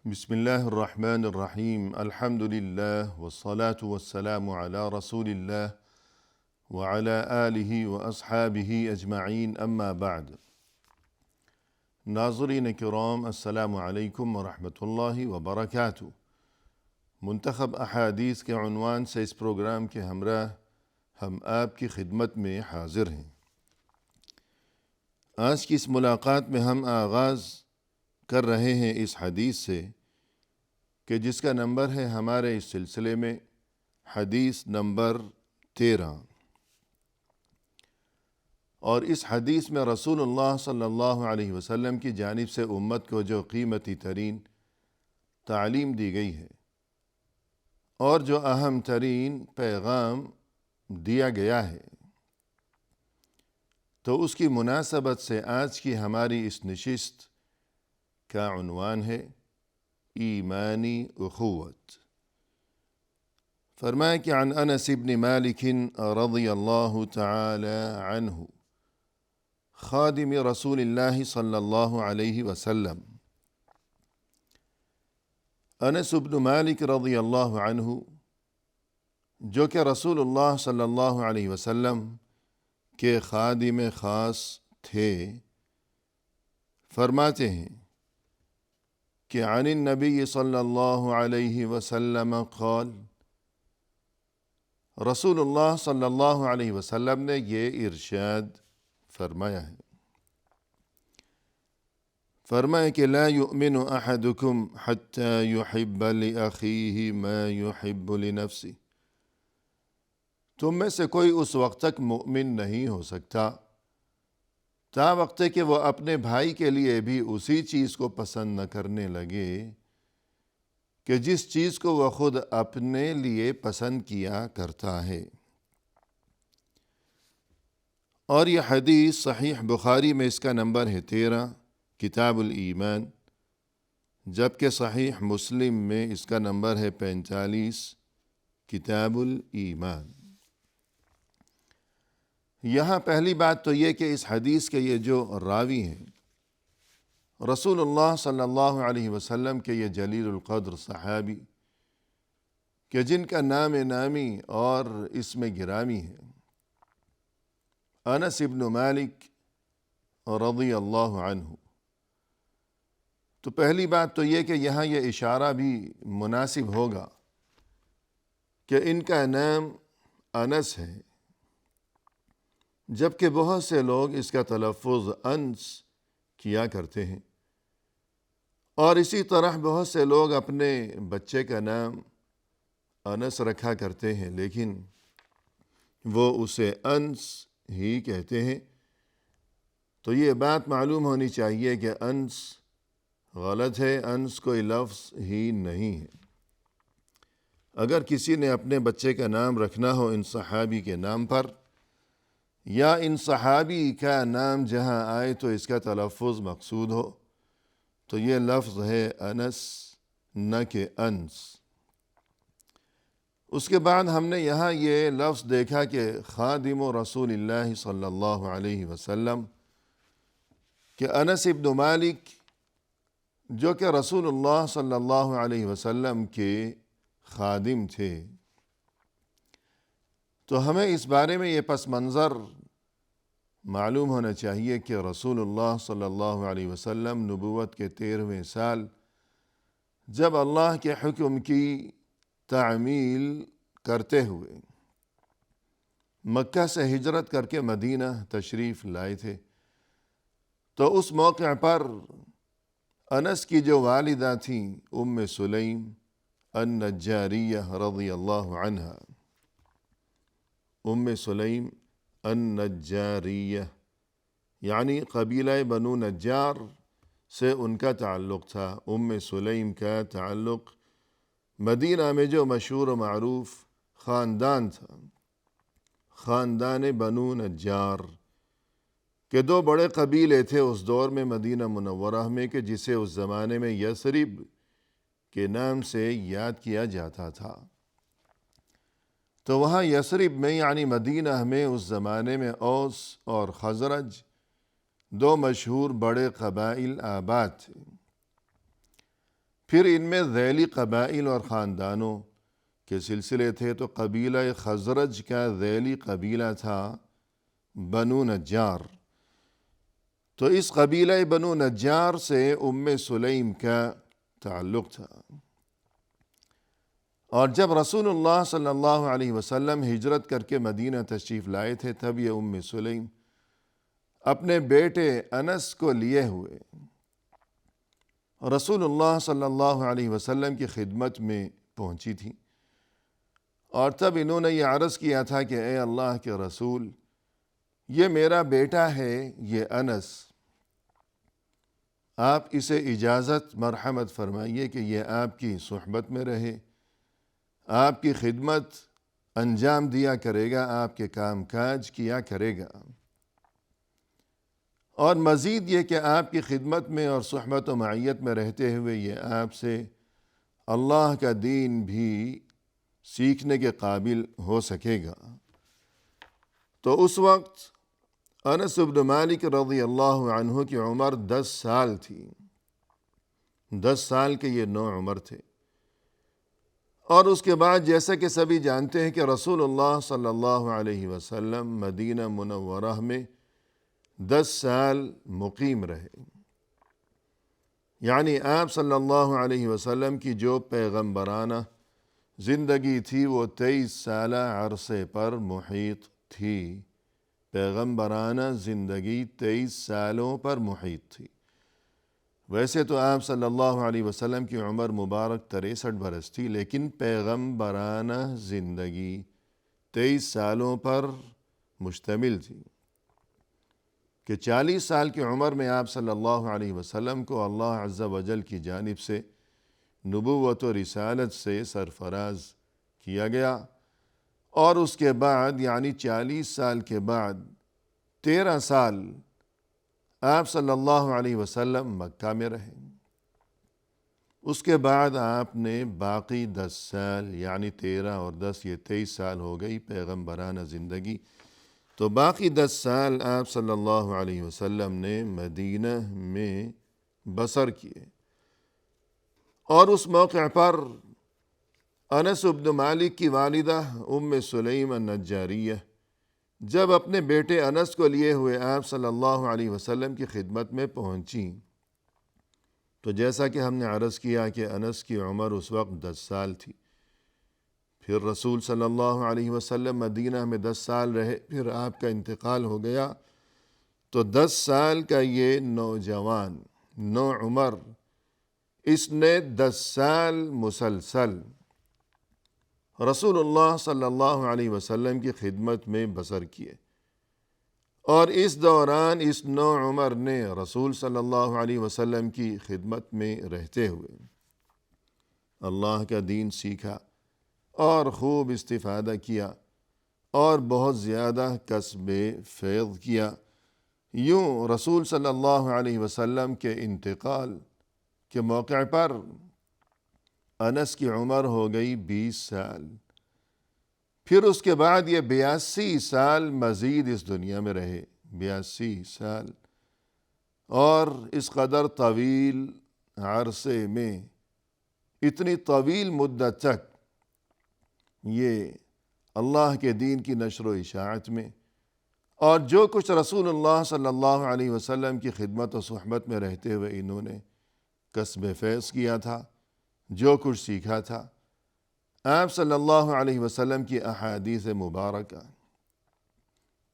بسم الله الرحمن الرحيم الحمد لله والصلاة والسلام على رسول الله وعلى آله وأصحابه أجمعين أما بعد ناظرین کرام السلام علیکم ورحمۃ اللہ وبرکاتہ۔ منتخب احادیث کے عنوان سے اس پروگرام کے ہمراہ ہم آپ کی خدمت میں حاضر ہیں۔ آج کی اس ملاقات میں ہم آغاز کر رہے ہیں اس حدیث سے کہ جس کا نمبر ہے ہمارے اس سلسلے میں حدیث نمبر 13، اور اس حدیث میں رسول اللہ صلی اللہ علیہ وسلم کی جانب سے امت کو جو قیمتی ترین تعلیم دی گئی ہے اور جو اہم ترین پیغام دیا گیا ہے، تو اس کی مناسبت سے آج کی ہماری اس نشست کا عنوان ہے ایمانی اخوت۔ فرمایا کہ عن انس بن مالک رضی اللہ تعالی عنہ خادم رسول اللہ صلی اللہ علیہ وسلم، انس بن مالک رضی اللہ عنہ جو کہ رسول اللہ صلی اللہ علیہ وسلم کے خادم خاص تھے، فرماتے ہیں کہ عن النبی صلی اللہ علیہ وسلم قال، رسول اللہ صلی اللہ علیہ وسلم نے یہ ارشاد فرمایا ہے، فرمایا کہ لا یؤمن احدکم حتی یحب لأخیہ ما یحب لنفسہ، تم میں سے کوئی اس وقت تک مؤمن نہیں ہو سکتا تا وقت کہ وہ اپنے بھائی کے لیے بھی اسی چیز کو پسند نہ کرنے لگے کہ جس چیز کو وہ خود اپنے لیے پسند کیا کرتا ہے۔ اور یہ حدیث صحیح بخاری میں اس کا نمبر ہے 13 کتاب الایمان، جبکہ صحیح مسلم میں اس کا نمبر ہے 45 کتاب الایمان۔ یہاں پہلی بات تو یہ کہ اس حدیث کے یہ جو راوی ہیں رسول اللہ صلی اللہ علیہ وسلم کے یہ جلیل القدر صحابی کہ جن کا نام نامی اور اسم گرامی ہے، انس بن مالک رضی اللہ عنہ، تو پہلی بات تو یہ کہ یہاں یہ اشارہ بھی مناسب ہوگا کہ ان کا نام انس ہے، جبکہ بہت سے لوگ اس کا تلفظ انس کیا کرتے ہیں، اور اسی طرح بہت سے لوگ اپنے بچے کا نام انس رکھا کرتے ہیں لیکن وہ اسے انس ہی کہتے ہیں۔ تو یہ بات معلوم ہونی چاہیے کہ انس غلط ہے، انس کوئی لفظ ہی نہیں ہے۔ اگر کسی نے اپنے بچے کا نام رکھنا ہو ان صحابی کے نام پر، یا ان صحابی کا نام جہاں آئے تو اس کا تلفظ مقصود ہو، تو یہ لفظ ہے انس نہ کہ انس۔ اس کے بعد ہم نے یہاں یہ لفظ دیکھا کہ خادم رسول اللہ صلی اللہ علیہ وسلم، کہ انس بن مالک جو کہ رسول اللہ صلی اللہ علیہ وسلم کے خادم تھے، تو ہمیں اس بارے میں یہ پس منظر معلوم ہونا چاہیے کہ رسول اللہ صلی اللہ علیہ وسلم نبوت کے 13ویں سال جب اللہ کے حکم کی تعمیل کرتے ہوئے مکہ سے ہجرت کر کے مدینہ تشریف لائے تھے، تو اس موقع پر انس کی جو والدہ تھیں ام سلیم النجاریہ رضی اللہ عنہا، ام سلیم النجاریہ یعنی قبیلہ بنو نجار سے ان کا تعلق تھا۔ ام سلیم کا تعلق مدینہ میں جو مشہور و معروف خاندان تھا، خاندان بنو نجار کے دو بڑے قبیلے تھے اس دور میں مدینہ منورہ میں، کہ جسے اس زمانے میں یثرب کے نام سے یاد کیا جاتا تھا۔ تو وہاں یثرب میں یعنی مدینہ میں اس زمانے میں اوس اور خزرج دو مشہور بڑے قبائل آباد تھے۔ پھر ان میں ذیلی قبائل اور خاندانوں کے سلسلے تھے، تو قبیلہ خزرج کا ذیلی قبیلہ تھا بنو نجار، تو اس قبیلہ بنو نجار سے سلیم کا تعلق تھا۔ اور جب رسول اللہ صلی اللہ علیہ وسلم ہجرت کر کے مدینہ تشریف لائے تھے، تب یہ سلیم اپنے بیٹے انس کو لیے ہوئے رسول اللہ صلی اللہ علیہ وسلم کی خدمت میں پہنچی تھی، اور تب انہوں نے یہ عرض کیا تھا کہ اے اللہ کے رسول، یہ میرا بیٹا ہے، یہ انس، آپ اسے اجازت مرحمت فرمائیے کہ یہ آپ کی صحبت میں رہے، آپ کی خدمت انجام دیا کرے گا، آپ کے کام کاج کیا کرے گا، اور مزید یہ کہ آپ کی خدمت میں اور صحبت و معیت میں رہتے ہوئے یہ آپ سے اللہ کا دین بھی سیکھنے کے قابل ہو سکے گا۔ تو اس وقت انس بن مالک رضی اللہ عنہ کی عمر 10 سال تھی، 10 سال کے یہ نوعمر تھے۔ اور اس کے بعد جیسا کہ سبھی جانتے ہیں کہ رسول اللہ صلی اللہ علیہ وسلم مدینہ منورہ میں 10 سال مقیم رہے، یعنی آپ صلی اللہ علیہ وسلم کی جو پیغمبرانہ زندگی تھی وہ 23 سالہ عرصے پر محیط تھی، پیغمبرانہ زندگی 23 سالوں پر محیط تھی۔ ویسے تو آپ صلی اللہ علیہ وسلم کی عمر مبارک 63 برس تھی، لیکن پیغمبرانہ زندگی 23 سالوں پر مشتمل تھی کہ 40 سال کی عمر میں آپ صلی اللہ علیہ وسلم کو اللہ عز و جل کی جانب سے نبوت و رسالت سے سرفراز کیا گیا، اور اس کے بعد یعنی 40 سال کے بعد 13 سال آپ صلی اللہ علیہ وسلم مکہ میں رہے۔ اس کے بعد آپ نے باقی 10 سال یعنی 13 اور 10 یہ 23 سال ہو گئی پیغمبرانہ زندگی، تو باقی 10 سال آپ صلی اللہ علیہ وسلم نے مدینہ میں بسر کیے۔ اور اس موقع پر انس بن مالک کی والدہ سلیم النجاریہ جب اپنے بیٹے انس کو لیے ہوئے آپ صلی اللہ علیہ وسلم کی خدمت میں پہنچیں، تو جیسا کہ ہم نے عرض کیا کہ انس کی عمر اس وقت 10 سال تھی، پھر رسول صلی اللہ علیہ وسلم مدینہ میں 10 سال رہے، پھر آپ کا انتقال ہو گیا، تو 10 سال کا یہ نوجوان نوعمر اس نے 10 سال مسلسل رسول اللہ صلی اللہ علیہ وسلم کی خدمت میں بسر کیے، اور اس دوران اس نوعمر نے رسول صلی اللہ علیہ وسلم کی خدمت میں رہتے ہوئے اللہ کا دین سیکھا اور خوب استفادہ کیا اور بہت زیادہ کسب فیض کیا۔ یوں رسول صلی اللہ علیہ وسلم کے انتقال کے موقع پر انس کی عمر ہو گئی 20 سال، پھر اس کے بعد یہ 82 سال مزید اس دنیا میں رہے، 82 سال، اور اس قدر طویل عرصے میں اتنی طویل مدت تک یہ اللہ کے دین کی نشر و اشاعت میں اور جو کچھ رسول اللہ صلی اللہ علیہ وسلم کی خدمت و صحبت میں رہتے ہوئے انہوں نے کسب فیض کیا تھا، جو کچھ سیکھا تھا، آپ صلی اللہ علیہ وسلم کی احادیث مبارکہ،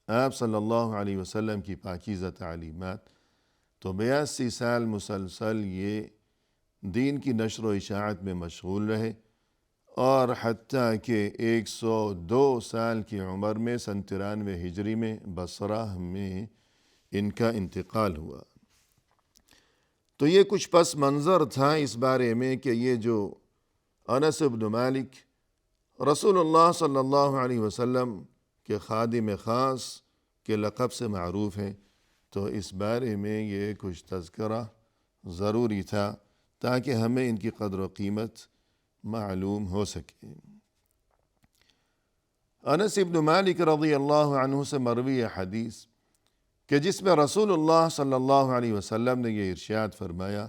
آپ صلی اللہ علیہ وسلم کی پاکیزہ تعلیمات، تو 82 سال مسلسل یہ دین کی نشر و اشاعت میں مشغول رہے، اور حتیٰ کہ 102 سال کی عمر میں 93 ہجری میں بصرہ میں ان کا انتقال ہوا۔ تو یہ کچھ پس منظر تھا اس بارے میں کہ یہ جو انس بن مالک رسول اللہ صلی اللہ علیہ وسلم کے خادم خاص کے لقب سے معروف ہیں، تو اس بارے میں یہ کچھ تذکرہ ضروری تھا تاکہ ہمیں ان کی قدر و قیمت معلوم ہو سکے۔ انس بن مالک رضی اللہ عنہ سے مروی حدیث کہ جس میں رسول اللہ صلی اللہ علیہ وسلم نے یہ ارشاد فرمایا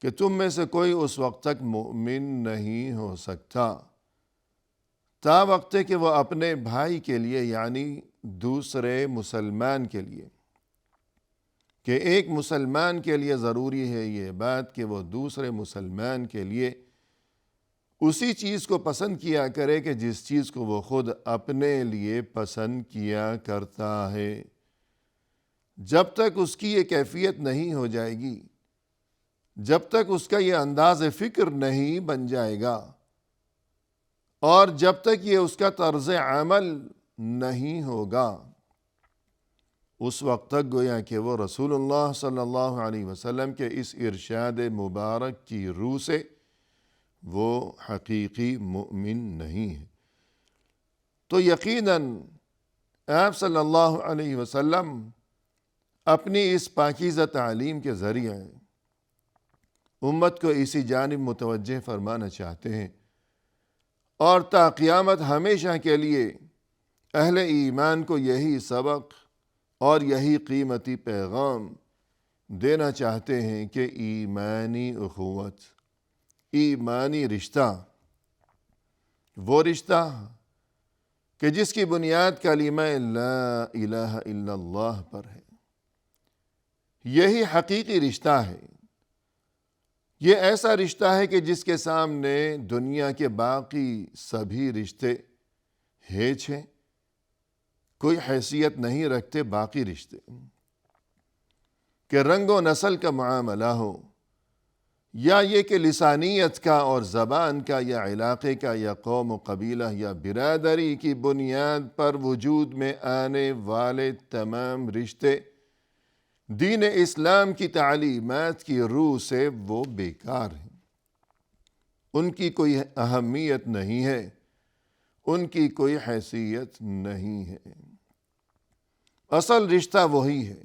کہ تم میں سے کوئی اس وقت تک مومن نہیں ہو سکتا تا وقت کہ وہ اپنے بھائی کے لیے یعنی دوسرے مسلمان کے لیے، کہ ایک مسلمان کے لیے ضروری ہے یہ بات کہ وہ دوسرے مسلمان کے لیے اسی چیز کو پسند کیا کرے کہ جس چیز کو وہ خود اپنے لیے پسند کیا کرتا ہے۔ جب تک اس کی یہ کیفیت نہیں ہو جائے گی، جب تک اس کا یہ انداز فکر نہیں بن جائے گا، اور جب تک یہ اس کا طرز عمل نہیں ہوگا، اس وقت تک گویا کہ وہ رسول اللہ صلی اللہ علیہ وسلم کے اس ارشاد مبارک کی روح سے وہ حقیقی مومن نہیں ہے۔ تو یقیناً آپ صلی اللہ علیہ وسلم اپنی اس پاکیزہ تعلیم کے ذریعے امت کو اسی جانب متوجہ فرمانا چاہتے ہیں، اور تا قیامت ہمیشہ کے لیے اہل ایمان کو یہی سبق اور یہی قیمتی پیغام دینا چاہتے ہیں کہ ایمانی اخوت، ایمانی رشتہ، وہ رشتہ کہ جس کی بنیاد کلمہ لا الہ الا اللہ پر ہے، یہی حقیقی رشتہ ہے۔ یہ ایسا رشتہ ہے کہ جس کے سامنے دنیا کے باقی سبھی رشتے ہیچ ہیں، کوئی حیثیت نہیں رکھتے باقی رشتے، کہ رنگ و نسل کا معاملہ ہو، یا یہ کہ لسانیت کا اور زبان کا یا علاقے کا یا قوم و قبیلہ یا برادری کی بنیاد پر وجود میں آنے والے تمام رشتے دین اسلام کی تعلیمات کی روح سے وہ بیکار ہیں، ان کی کوئی اہمیت نہیں ہے، ان کی کوئی حیثیت نہیں ہے۔ اصل رشتہ وہی ہے،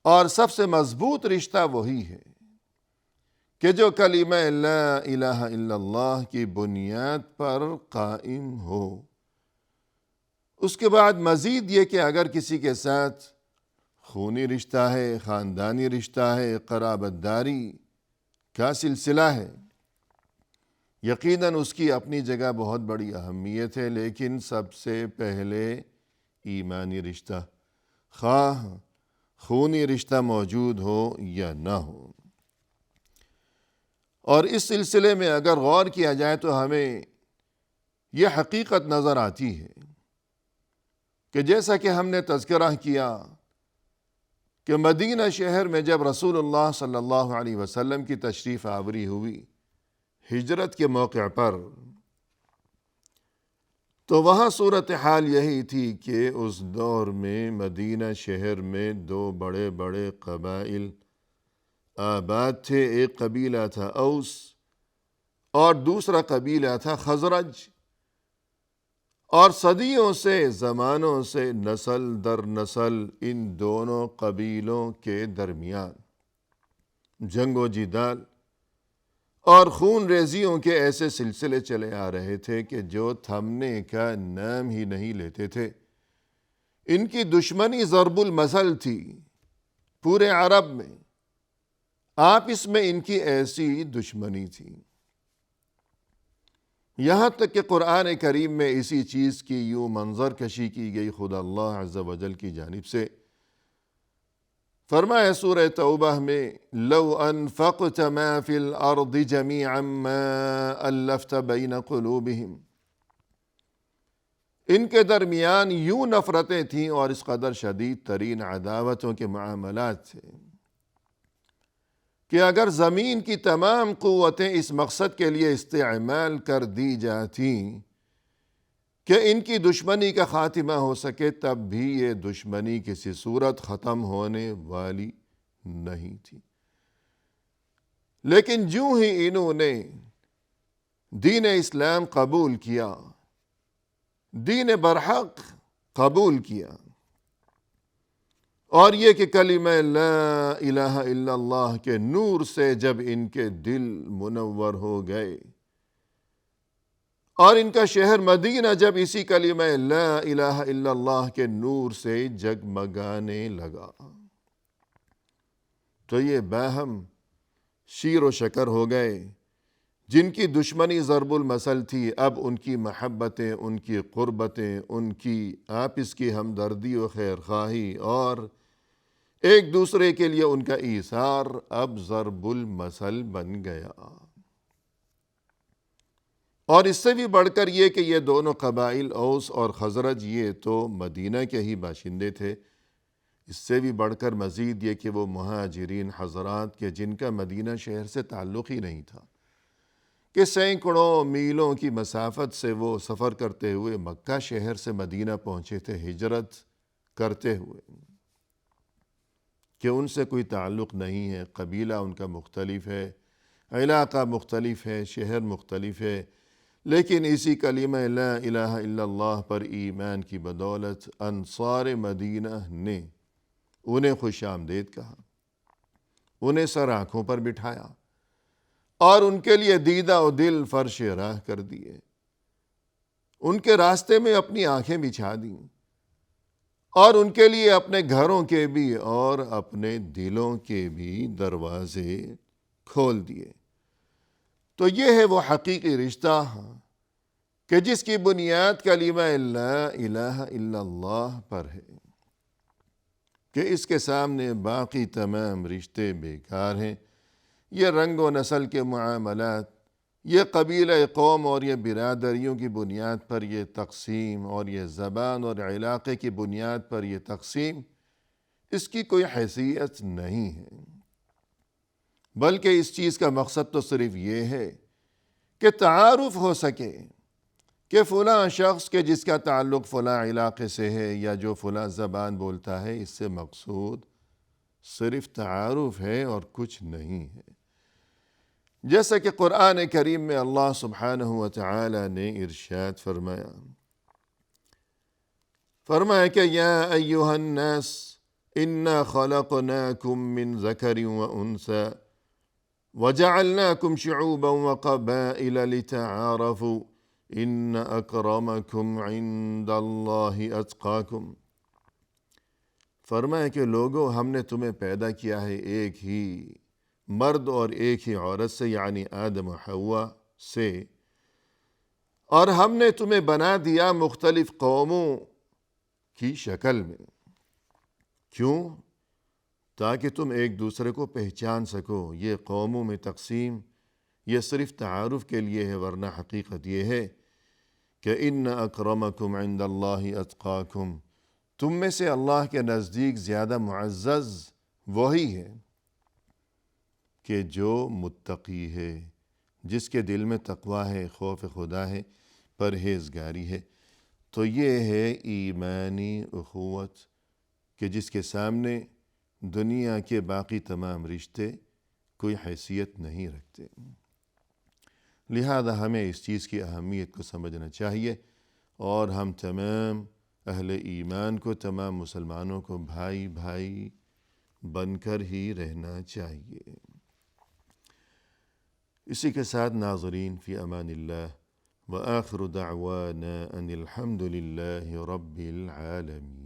اور سب سے مضبوط رشتہ وہی ہے کہ جو کلمہ لا الہ الا اللہ کی بنیاد پر قائم ہو۔ اس کے بعد مزید یہ کہ اگر کسی کے ساتھ خونی رشتہ ہے، خاندانی رشتہ ہے، قرابت داری کا سلسلہ ہے، یقیناً اس کی اپنی جگہ بہت بڑی اہمیت ہے، لیکن سب سے پہلے ایمانی رشتہ، خواہ خونی رشتہ موجود ہو یا نہ ہو۔ اور اس سلسلے میں اگر غور کیا جائے تو ہمیں یہ حقیقت نظر آتی ہے کہ جیسا کہ ہم نے تذکرہ کیا کہ مدینہ شہر میں جب رسول اللہ صلی اللہ علیہ وسلم کی تشریف آوری ہوئی ہجرت کے موقع پر، تو وہاں صورتحال یہی تھی کہ اس دور میں مدینہ شہر میں دو بڑے بڑے قبائل آباد تھے۔ ایک قبیلہ تھا اوس اور دوسرا قبیلہ تھا خزرج، اور صدیوں سے، زمانوں سے، نسل در نسل ان دونوں قبیلوں کے درمیان جنگ و جدال اور خون ریزیوں کے ایسے سلسلے چلے آ رہے تھے کہ جو تھمنے کا نام ہی نہیں لیتے تھے۔ ان کی دشمنی ضرب المثل تھی پورے عرب میں، آپس میں ان کی ایسی دشمنی تھی، یہاں تک کہ قرآن کریم میں اسی چیز کی یوں منظر کشی کی گئی خدا اللہ عز و جل کی جانب سے۔ فرمایا سورہ توبہ میں لو انفقت ما فی الارض جمیعا ما الفت بین قلوبہم، ان کے درمیان یوں نفرتیں تھیں اور اس قدر شدید ترین عداوتوں کے معاملات تھے کہ اگر زمین کی تمام قوتیں اس مقصد کے لیے استعمال کر دی جاتیں کہ ان کی دشمنی کا خاتمہ ہو سکے، تب بھی یہ دشمنی کسی صورت ختم ہونے والی نہیں تھی۔ لیکن جو ہی انہوں نے دین اسلام قبول کیا، دین برحق قبول کیا، اور یہ کہ کلمہ لا الہ الا اللہ کے نور سے جب ان کے دل منور ہو گئے، اور ان کا شہر مدینہ جب اسی کلمہ لا الہ الا اللہ کے نور سے جگمگانے لگا، تو یہ باہم شیر و شکر ہو گئے، جن کی دشمنی ضرب المثل تھی، اب ان کی محبتیں، ان کی قربتیں، ان کی آپس کی ہمدردی و خیر خواہی اور ایک دوسرے کے لیے ان کا ایثار اب ضرب المثل بن گیا۔ اور اس سے بھی بڑھ کر یہ کہ یہ دونوں قبائل اوس اور خزرج یہ تو مدینہ کے ہی باشندے تھے، اس سے بھی بڑھ کر مزید یہ کہ وہ مہاجرین حضرات کے جن کا مدینہ شہر سے تعلق ہی نہیں تھا، کہ سینکڑوں میلوں کی مسافت سے وہ سفر کرتے ہوئے مکہ شہر سے مدینہ پہنچے تھے ہجرت کرتے ہوئے، کہ ان سے کوئی تعلق نہیں ہے، قبیلہ ان کا مختلف ہے، علاقہ مختلف ہے، شہر مختلف ہے، لیکن اسی کلمہ لا الہ الا اللہ پر ایمان کی بدولت انصار مدینہ نے انہیں خوش آمدید کہا، انہیں سر آنکھوں پر بٹھایا اور ان کے لیے دیدہ و دل فرش راہ کر دیے، ان کے راستے میں اپنی آنکھیں بچھا دیں اور ان کے لیے اپنے گھروں کے بھی اور اپنے دلوں کے بھی دروازے کھول دیے۔ تو یہ ہے وہ حقیقی رشتہ کہ جس کی بنیاد کلمہ لا الہ الا اللہ پر ہے، کہ اس کے سامنے باقی تمام رشتے بیکار ہیں۔ یہ رنگ و نسل کے معاملات، یہ قبیلہ قوم اور یہ برادریوں کی بنیاد پر یہ تقسیم اور یہ زبان اور علاقے کی بنیاد پر یہ تقسیم، اس کی کوئی حیثیت نہیں ہے، بلکہ اس چیز کا مقصد تو صرف یہ ہے کہ تعارف ہو سکے کہ فلاں شخص کے جس کا تعلق فلاں علاقے سے ہے یا جو فلاں زبان بولتا ہے، اس سے مقصود صرف تعارف ہے اور کچھ نہیں ہے۔ جیسا کہ قرآن کریم میں اللہ سبحانہ وتعالی نے ارشاد فرمایا کہ یا ایہا الناس انا خلقناکم من ذکر و انثى وجعلناکم شعوبا وقبائل لتعارفوا ان اکرمکم عند اللہ اتقاکم۔ فرمایا کہ لوگو، ہم نے تمہیں پیدا کیا ہے ایک ہی مرد اور ایک ہی عورت سے، یعنی آدم و حوا سے، اور ہم نے تمہیں بنا دیا مختلف قوموں کی شکل میں۔ کیوں؟ تاکہ تم ایک دوسرے کو پہچان سکو۔ یہ قوموں میں تقسیم یہ صرف تعارف کے لیے ہے، ورنہ حقیقت یہ ہے کہ ان اکرمکم عند اللہ اتقاکم، تم میں سے اللہ کے نزدیک زیادہ معزز وہی ہے کہ جو متقی ہے، جس کے دل میں تقوی ہے، خوف خدا ہے، پرہیزگاری ہے۔ تو یہ ہے ایمانی اخوت کہ جس کے سامنے دنیا کے باقی تمام رشتے کوئی حیثیت نہیں رکھتے۔ لہذا ہمیں اس چیز کی اہمیت کو سمجھنا چاہیے اور ہم تمام اہل ایمان کو، تمام مسلمانوں کو بھائی بھائی بن کر ہی رہنا چاہیے۔ اسی کے ساتھ ناظرین، فی امان اللہ، وآخر دعوانا ان الحمد للہ رب العالمین۔